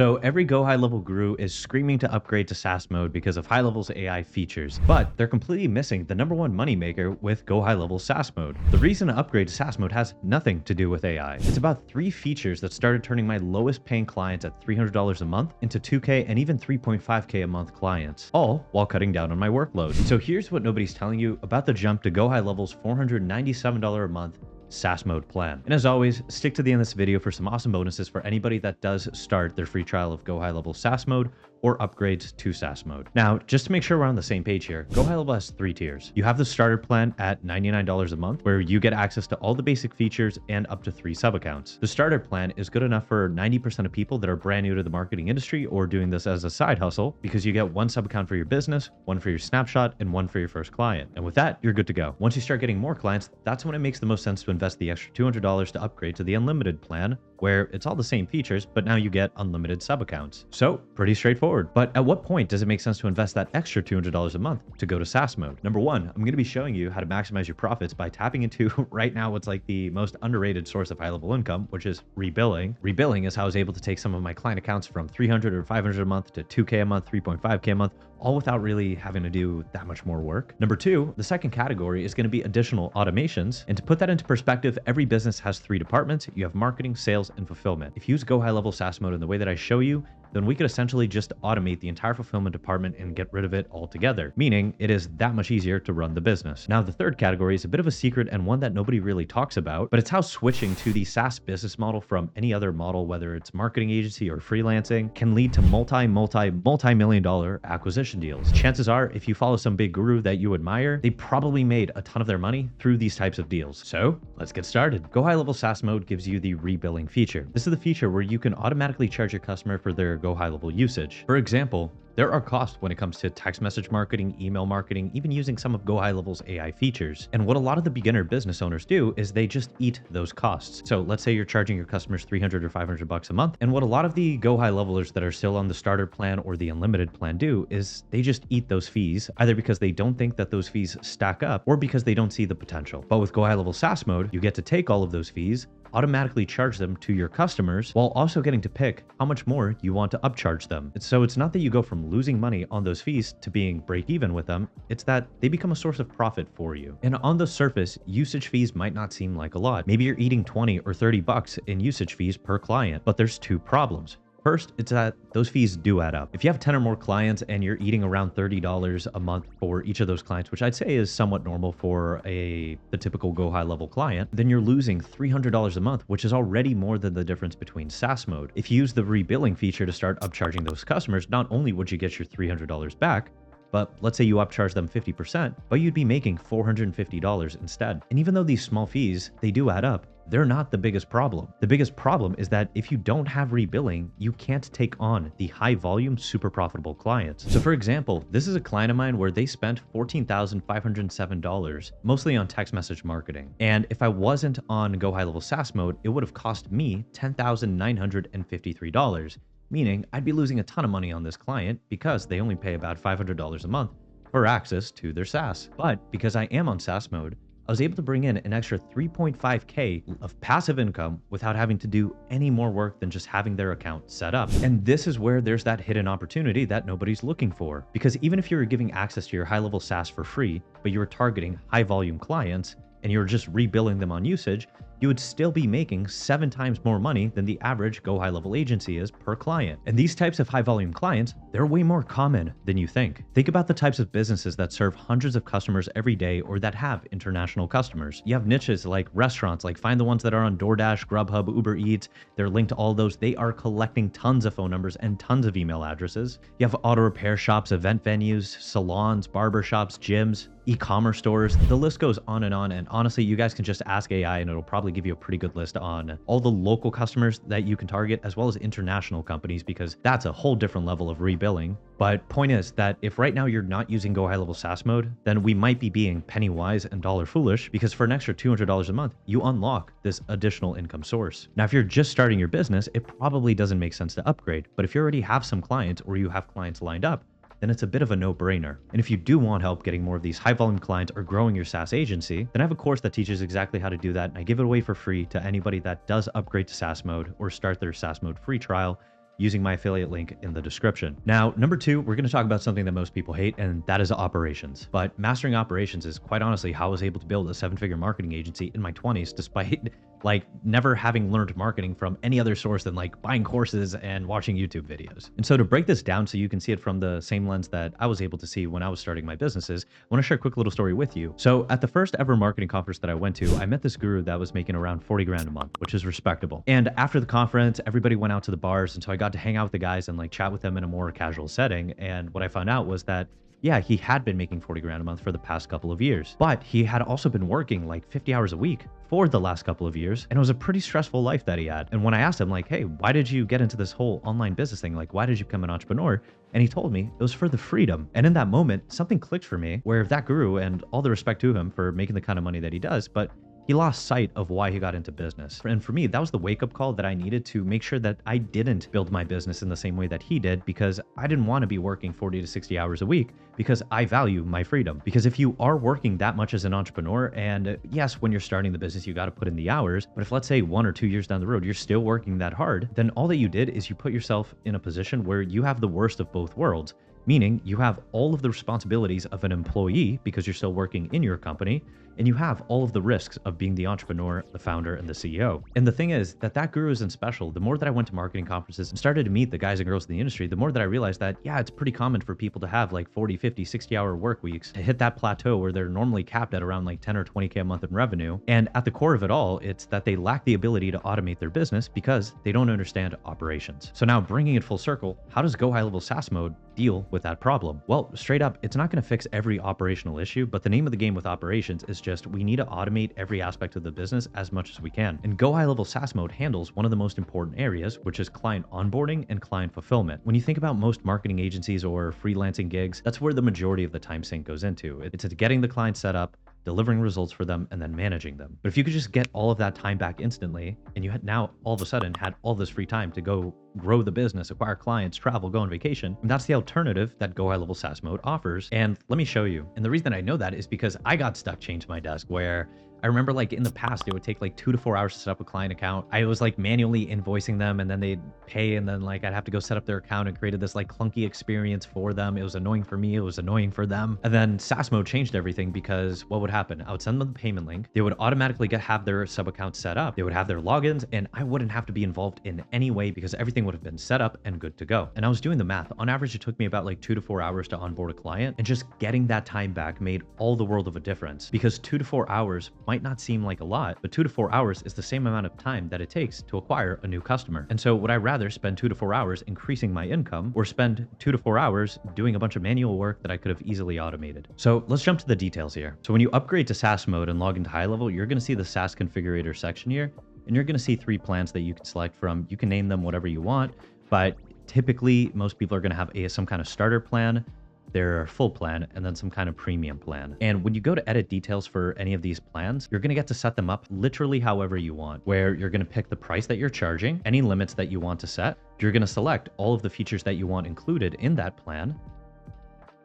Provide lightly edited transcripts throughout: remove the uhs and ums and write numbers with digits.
So every Go High Level guru is screaming to upgrade to SaaS mode because of High Level's AI features, but they're completely missing the number one moneymaker with Go High Level SaaS mode. The reason to upgrade to SaaS mode has nothing to do with AI. It's about 3 features that started turning my lowest paying clients at $300 a month into 2K and even 3.5K a month clients, all while cutting down on my workload. So here's what nobody's telling you about the jump to Go High Level's $497 a month SaaS mode plan. And as always, stick to the end of this video for some awesome bonuses for anybody that does start their free trial of Go High Level SaaS mode or upgrades to SaaS mode. Now, just to make sure we're on the same page here, Go High Level has 3 tiers. You have the starter plan at $99 a month, where you get access to all the basic features and up to 3 sub-accounts. The starter plan is good enough for 90% of people that are brand new to the marketing industry or doing this as a side hustle, because you get 1 sub-account for your business, 1 for your snapshot, and 1 for your first client. And with that, you're good to go. Once you start getting more clients, that's when it makes the most sense to invest the extra $200 to upgrade to the unlimited plan, where it's all the same features, but now you get unlimited sub-accounts. So pretty straightforward. But at what point does it make sense to invest that extra $200 a month to go to SaaS mode? Number 1, I'm going to be showing you how to maximize your profits by tapping into right now what's like the most underrated source of high-level income, which is rebilling. Rebilling is how I was able to take some of my client accounts from $300 or $500 a month to $2K a month, $3.5K a month, all without really having to do that much more work. Number 2, the second category is going to be additional automations. And to put that into perspective, every business has 3 departments. You have marketing, sales, and fulfillment. If you use Go High Level SaaS mode in the way that I show you, then we could essentially just automate the entire fulfillment department and get rid of it altogether, meaning it is that much easier to run the business. Now, the third category is a bit of a secret and one that nobody really talks about, but it's how switching to the SaaS business model from any other model, whether it's marketing agency or freelancing, can lead to multi-million dollar acquisition deals. Chances are, if you follow some big guru that you admire, they probably made a ton of their money through these types of deals. So let's get started. Go High Level SaaS mode gives you the rebilling feature. This is the feature where you can automatically charge your customer for their Go High Level usage. For example, there are costs when it comes to text message marketing, email marketing, even using some of Go High Level's AI features. And what a lot of the beginner business owners do is they just eat those costs. So let's say you're charging your customers $300 or $500 a month. And what a lot of the Go High Levelers that are still on the starter plan or the unlimited plan do is they just eat those fees, either because they don't think that those fees stack up or because they don't see the potential. But with Go High Level SaaS mode, you get to take all of those fees, automatically charge them to your customers while also getting to pick how much more you want to upcharge them. So it's not that you go from losing money on those fees to being break even with them, it's that they become a source of profit for you. And on the surface, usage fees might not seem like a lot. Maybe you're eating 20 or 30 bucks in usage fees per client, but there's 2 problems. First, it's that those fees do add up. If you have 10 or more clients and you're eating around $30 a month for each of those clients, which I'd say is somewhat normal for the typical Go High Level client, then you're losing $300 a month, which is already more than the difference between SaaS mode. If you use the rebilling feature to start upcharging those customers, not only would you get your $300 back, but let's say you upcharge them 50%, but you'd be making $450 instead. And even though these small fees, they do add up, they're not the biggest problem. The biggest problem is that if you don't have rebilling, you can't take on the high volume, super profitable clients. So for example, this is a client of mine where they spent $14,507, mostly on text message marketing. And if I wasn't on Go High Level SaaS mode, it would have cost me $10,953. Meaning I'd be losing a ton of money on this client because they only pay about $500 a month for access to their SaaS. But because I am on SaaS mode, I was able to bring in an extra 3.5K of passive income without having to do any more work than just having their account set up. And this is where there's that hidden opportunity that nobody's looking for. Because even if you were giving access to your high level SaaS for free, but you were targeting high volume clients and you were just rebilling them on usage, you would still be making 7 times more money than the average Go High Level agency is per client. And these types of high volume clients, they're way more common than you think. Think about the types of businesses that serve hundreds of customers every day or that have international customers. You have niches like restaurants, like find the ones that are on DoorDash, Grubhub, Uber Eats. They're linked to all those. They are collecting tons of phone numbers and tons of email addresses. You have auto repair shops, event venues, salons, barber shops, gyms, e-commerce stores. The list goes on. And honestly, you guys can just ask AI and it'll probably give you a pretty good list on all the local customers that you can target, as well as international companies, because that's a whole different level of rebilling. But point is that if right now you're not using Go High Level SaaS mode, then we might be being penny wise and dollar foolish, because for an extra $200 a month, you unlock this additional income source. Now, if you're just starting your business, it probably doesn't make sense to upgrade. But if you already have some clients or you have clients lined up, then it's a bit of a no-brainer. And if you do want help getting more of these high-volume clients or growing your SaaS agency, then I have a course that teaches exactly how to do that, and I give it away for free to anybody that does upgrade to SaaS mode or start their SaaS mode free trial using my affiliate link in the description. Now, number two, we're going to talk about something that most people hate, and that is operations. But mastering operations is quite honestly how I was able to build a 7-figure marketing agency in my 20s, despite like never having learned marketing from any other source than like buying courses and watching YouTube videos. And so to break this down so you can see it from the same lens that I was able to see when I was starting my businesses, I want to share a quick little story with you. So at the first ever marketing conference that I went to, I met this guru that was making around 40 grand a month, which is respectable. And after the conference, everybody went out to the bars. And so I got to hang out with the guys and like chat with them in a more casual setting. And what I found out was that yeah, he had been making 40 grand a month for the past couple of years, but he had also been working like 50 hours a week for the last couple of years. And it was a pretty stressful life that he had. And when I asked him like, hey, why did you get into this whole online business thing? Like, why did you become an entrepreneur? And he told me it was for the freedom. And in that moment, something clicked for me where that guru, and all the respect to him for making the kind of money that he does, but he lost sight of why he got into business. And for me, that was the wake-up call that I needed to make sure that I didn't build my business in the same way that he did, because I didn't want to be working 40 to 60 hours a week, because I value my freedom. Because if you are working that much as an entrepreneur, and yes, when you're starting the business, you got to put in the hours, but if let's say 1 or 2 years down the road, you're still working that hard, then all that you did is you put yourself in a position where you have the worst of both worlds. Meaning you have all of the responsibilities of an employee because you're still working in your company, and you have all of the risks of being the entrepreneur, the founder, and the CEO. And the thing is that guru isn't special. The more that I went to marketing conferences and started to meet the guys and girls in the industry, the more that I realized that, yeah, it's pretty common for people to have like 40, 50, 60-hour work weeks to hit that plateau where they're normally capped at around like 10 or 20K a month in revenue. And at the core of it all, it's that they lack the ability to automate their business because they don't understand operations. So now bringing it full circle, how does Go High Level SaaS Mode deal with that problem? Well, straight up, it's not going to fix every operational issue, but the name of the game with operations is just we need to automate every aspect of the business as much as we can. And Go High Level SaaS Mode handles one of the most important areas, which is client onboarding and client fulfillment. When you think about most marketing agencies or freelancing gigs, that's where the majority of the time sink goes into. It's getting the client set up, delivering results for them, and then managing them. But if you could just get all of that time back instantly, and you had now all of a sudden had all this free time to go grow the business, acquire clients, travel, go on vacation, and that's the alternative that Go High Level SaaS Mode offers. And let me show you. And the reason I know that is because I got stuck chained to my desk where I remember like in the past, it would take like 2 to 4 hours to set up a client account. I was like manually invoicing them and then they'd pay and then like I'd have to go set up their account and created this like clunky experience for them. It was annoying for me. It was annoying for them. And then SaaS Mode changed everything because what would happen? I would send them the payment link. They would automatically have their sub account set up. They would have their logins and I wouldn't have to be involved in any way because everything would have been set up and good to go. And I was doing the math. On average, it took me about like 2 to 4 hours to onboard a client, and just getting that time back made all the world of a difference because 2 to 4 hours might not seem like a lot, but 2 to 4 hours is the same amount of time that it takes to acquire a new customer. And so would I rather spend 2 to 4 hours increasing my income or spend 2 to 4 hours doing a bunch of manual work that I could have easily automated? So let's jump to the details here. So when you upgrade to SaaS mode and log into Highlevel, you're going to see the SaaS configurator section here, and you're going to see 3 plans that you can select from. You can name them whatever you want, but typically most people are going to have some kind of starter plan, their full plan, and then some kind of premium plan. And when you go to edit details for any of these plans, you're going to get to set them up literally however you want, where you're going to pick the price that you're charging, any limits that you want to set. You're going to select all of the features that you want included in that plan.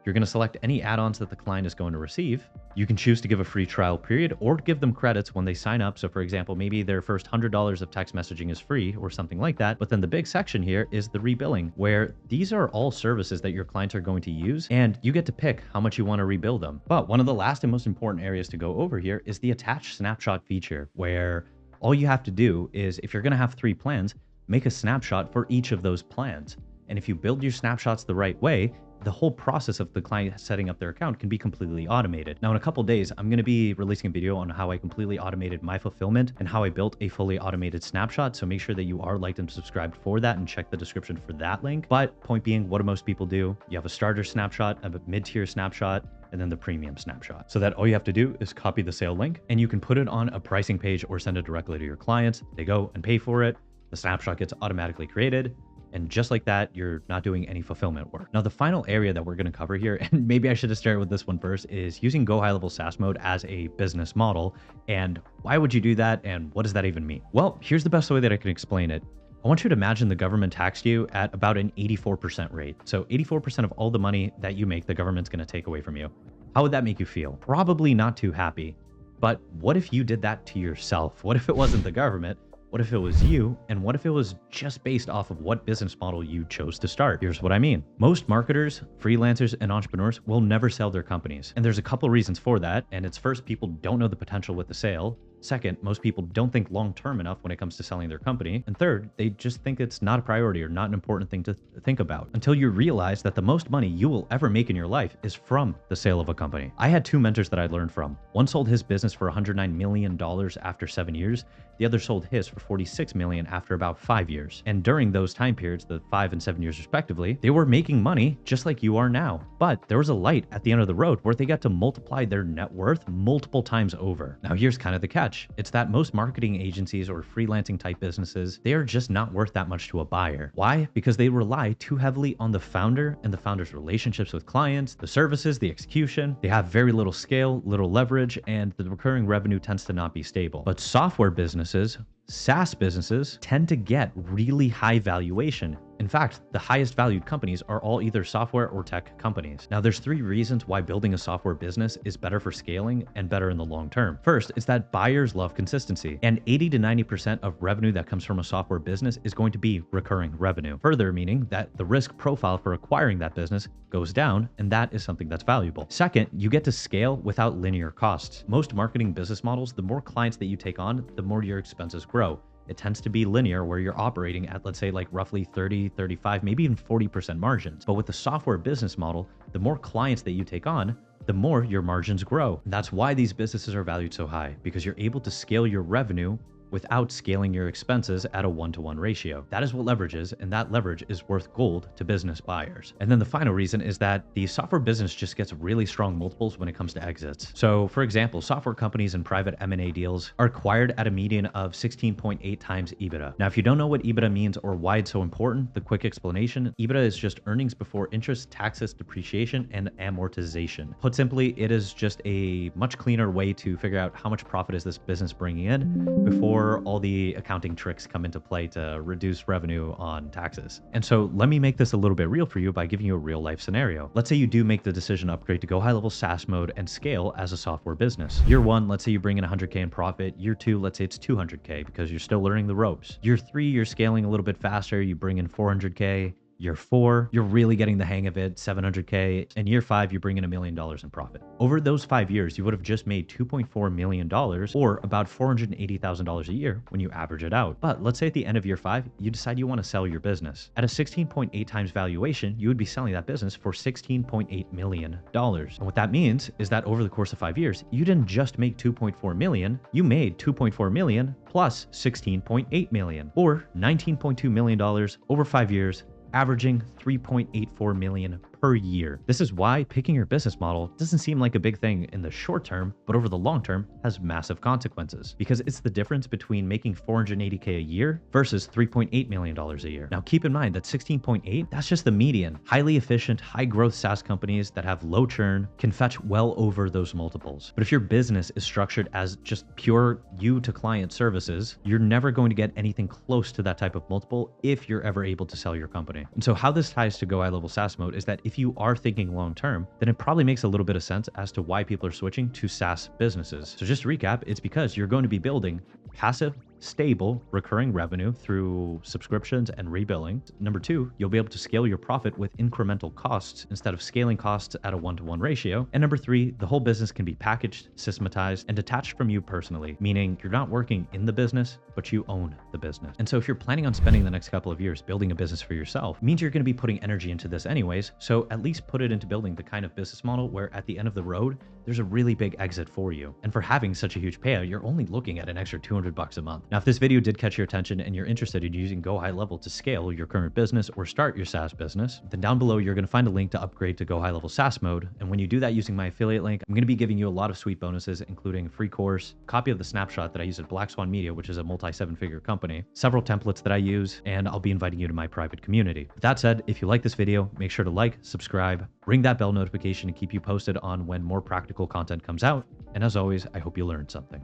You're going to select any add-ons that the client is going to receive. You can choose to give a free trial period or give them credits when they sign up. So for example, maybe their first $100 of text messaging is free or something like that. But then the big section here is the rebilling, where these are all services that your clients are going to use, and you get to pick how much you want to rebill them. But one of the last and most important areas to go over here is the attach snapshot feature, where all you have to do is, if you're going to have 3 plans, make a snapshot for each of those plans. And if you build your snapshots the right way, the whole process of the client setting up their account can be completely automated. Now, in a couple of days, I'm going to be releasing a video on how I completely automated my fulfillment and how I built a fully automated snapshot. So make sure that you are liked and subscribed for that, and check the description for that link. But point being, what do most people do? You have a starter snapshot, a mid-tier snapshot, and then the premium snapshot. So that all you have to do is copy the sale link and you can put it on a pricing page or send it directly to your clients. They go and pay for it. The snapshot gets automatically created. And just like that, you're not doing any fulfillment work. Now, the final area that we're going to cover here, and maybe I should have started with this one first, is using Go High Level SaaS Mode as a business model. And why would you do that? And what does that even mean? Well, here's the best way that I can explain it. I want you to imagine the government taxed you at about an 84% rate. So 84% of all the money that you make, the government's going to take away from you. How would that make you feel? Probably not too happy. But what if you did that to yourself? What if it wasn't the government, What if it was you? And what if it was just based off of what business model you chose to start? Here's what I mean. Most marketers, freelancers, and entrepreneurs will never sell their companies. And there's a couple reasons for that. And it's first, people don't know the potential with the sale. Second, most people don't think long-term enough when it comes to selling their company. And third, they just think it's not a priority or not an important thing to think about until you realize that the most money you will ever make in your life is from the sale of a company. I had two mentors that I learned from. One sold his business for $109 million after 7 years. The other sold his for $46 million after about 5 years. And during those time periods, the 5 and 7 years respectively, they were making money just like you are now. But there was a light at the end of the road where they got to multiply their net worth multiple times over. Now here's kind of the catch. It's that most marketing agencies or freelancing type businesses, they are just not worth that much to a buyer. Why? Because they rely too heavily on the founder and the founder's relationships with clients, the services, the execution. They have very little scale, little leverage, and the recurring revenue tends to not be stable. But software businesses, SaaS businesses, tend to get really high valuation. In fact, the highest valued companies are all either software or tech companies. Now, there's 3 reasons why building a software business is better for scaling and better in the long term. First, it's that buyers love consistency, and 80 to 90% of revenue that comes from a software business is going to be recurring revenue. Further, meaning that the risk profile for acquiring that business goes down, and that is something that's valuable. Second, you get to scale without linear costs. Most marketing business models, the more clients that you take on, the more your expenses grow. It tends to be linear where you're operating at, let's say, like roughly 30, 35, maybe even 40% margins. But with the software business model, the more clients that you take on, the more your margins grow. And that's why these businesses are valued so high, because you're able to scale your revenue without scaling your expenses at a 1-to-1 ratio. That is what leverage is, and that leverage is worth gold to business buyers. And then the final reason is that the software business just gets really strong multiples when it comes to exits. So for example, software companies and private M&A deals are acquired at a median of 16.8 times EBITDA. Now, if you don't know what EBITDA means or why it's so important, the quick explanation, EBITDA is just earnings before interest, taxes, depreciation, and amortization. Put simply, it is just a much cleaner way to figure out how much profit is this business bringing in before all the accounting tricks come into play to reduce revenue on taxes. And so let me make this a little bit real for you by giving you a real life scenario. Let's say you do make the decision to upgrade to Go High Level SaaS mode and scale as a software business. Year 1, let's say you bring in 100K in profit. Year 2, let's say it's 200K because you're still learning the ropes. Year 3, you're scaling a little bit faster. You bring in 400K. Year 4, you're really getting the hang of it, 700K. And year 5, you bring in $1 million in profit. Over those 5 years, you would have just made $2.4 million or about $480,000 a year when you average it out. But let's say at the end of year 5, you decide you want to sell your business. At a 16.8 times valuation, you would be selling that business for $16.8 million. And what that means is that over the course of 5 years, you didn't just make $2.4 million, you made $2.4 million plus $16.8 million or $19.2 million over 5 years, averaging $3.84 million per year. This is why picking your business model doesn't seem like a big thing in the short term, but over the long term has massive consequences because it's the difference between making $480K a year versus $3.8 million a year. Now keep in mind that 16.8, that's just the median. Highly efficient, high growth SaaS companies that have low churn can fetch well over those multiples. But if your business is structured as just pure you to client services, you're never going to get anything close to that type of multiple if you're ever able to sell your company. And so how this ties to Go High Level SaaS mode is that if you are thinking long-term, then it probably makes a little bit of sense as to why people are switching to SaaS businesses. So just to recap, it's because you're going to be building passive, stable, recurring revenue through subscriptions and rebilling. Number 2, you'll be able to scale your profit with incremental costs instead of scaling costs at a 1-to-1 ratio. And number 3, the whole business can be packaged, systematized, and detached from you personally, meaning you're not working in the business, but you own the business. And so if you're planning on spending the next couple of years building a business for yourself, it means you're going to be putting energy into this anyways. So at least put it into building the kind of business model where at the end of the road, there's a really big exit for you. And for having such a huge payout, you're only looking at an extra $200 a month. Now, if this video did catch your attention and you're interested in using Go High Level to scale your current business or start your SaaS business, then down below, you're going to find a link to upgrade to Go High Level SaaS mode. And when you do that using my affiliate link, I'm going to be giving you a lot of sweet bonuses, including a free course, a copy of the snapshot that I use at Black Swan Media, which is a multi-7-figure company, several templates that I use, and I'll be inviting you to my private community. With that said, if you like this video, make sure to like, subscribe, ring that bell notification to keep you posted on when more practical content comes out. And as always, I hope you learned something.